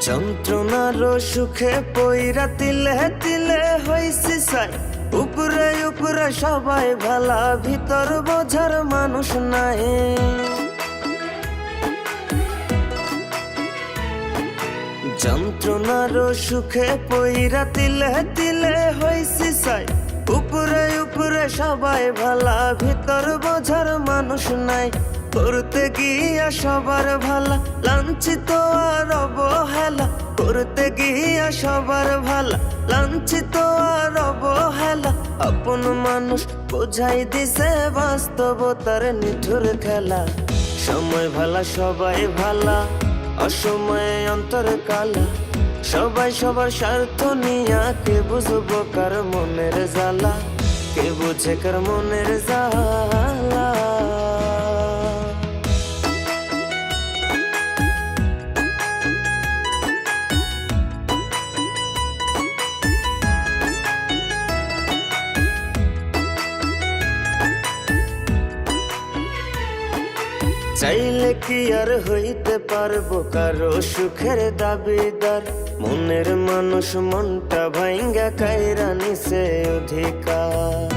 যন্ত্রণার সুখে পইরা তিলে তিলে হইছি সাই। উপরে উপরে সবাই ভালা, ভিতর বোঝার মানুষ নাই। যন্ত্রণার সুখে পইরা তিলে তিলে হইছি সাই। উপরে উপরে সবাই ভালা, ভিতর বোঝার মানুষ নাই। করতে গিয়া সবার ভালা, লাঞ্ছিত আর অবহেলা। করতে গিয়া সবার ভালা, লাঞ্ছিত আর অবহেলা। আপন মানুষ বোঝাই দিছে বাস্তবতার নিঠুর খেলা। সময় ভালা সবাই ভালা, অসময়ে অন্তর কালা। সবাই সবার স্বার্থ নিয়া, কে বুঝবো কার মনের জ্বালা? কে বুঝে কার মনের জ্বালা? চাইলে কি আর হইতে পারবো কারো সুখের দাবিদার? মনের মানুষ মনটা ভাঙ্গা কাইরা নিছে অধিকার।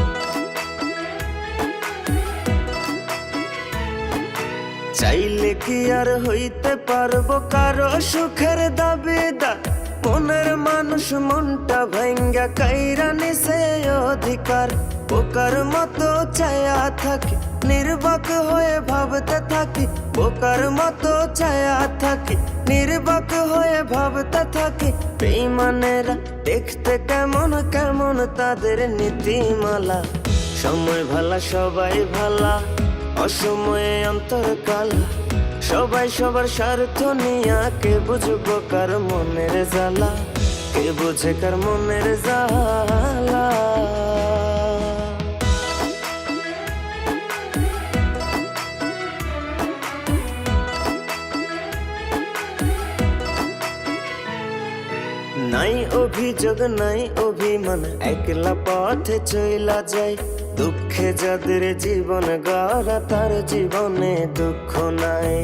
চাইলে কি আর হইতে পারবো কারো সুখের দাবিদার? মনের মানুষ মনটা ভাঙ্গা কাইরা নিছে অধিকার। বোকার মতো চায়া থাকি, নির্বাক হয়ে ভাবতে থাকি। বোকার মতো চায়া থাকি, নির্বাক হয়ে ভাবতে থাকি। বেঈমানেরা দেখতে কেমন কেমন, তাদের নীতিমালা। সময় ভালা সবাই ভালা, অসময়ে অন্তর কালা। সবাই সবার স্বার্থ নিয়া, কে বুঝবো কার মনের জ্বালা? কে বুঝে কার মনের জ্বালা? নাই অভিযোগ নাই অভিমান, একলা পথে চইলা যায়। দুঃখে যাদের জীবন গড়া, তার জীবনে দুঃখ নাই।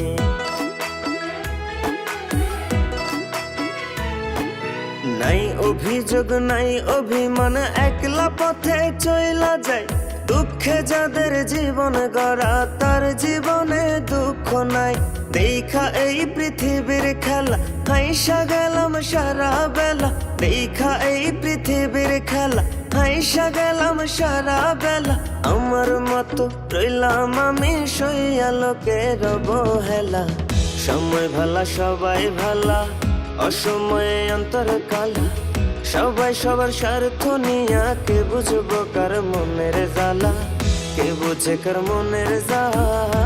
নাই অভিযোগ নাই অভিমান, একলা পথে চইলা যায়। দুঃখে যাদের জীবন গড়া, তার জীবনে দুঃখ নাই। দেখা এই পৃথিবীর খেলা, হাইসা গেলাম সারা বেলা। দেখা এই পৃথিবীর খেলা, হাইসা গেলাম সারা বেলা। আমার মতো রইলাম আমি সইয়া লোকের অবহেলা। সময় ভালা সবাই ভালা, অসময়ে অন্তর কালা। সবাই সবার স্বার্থ নিয়া, কে বুঝবো কার মনের জ্বালা? কে বুঝে কার মনের জ্বালা?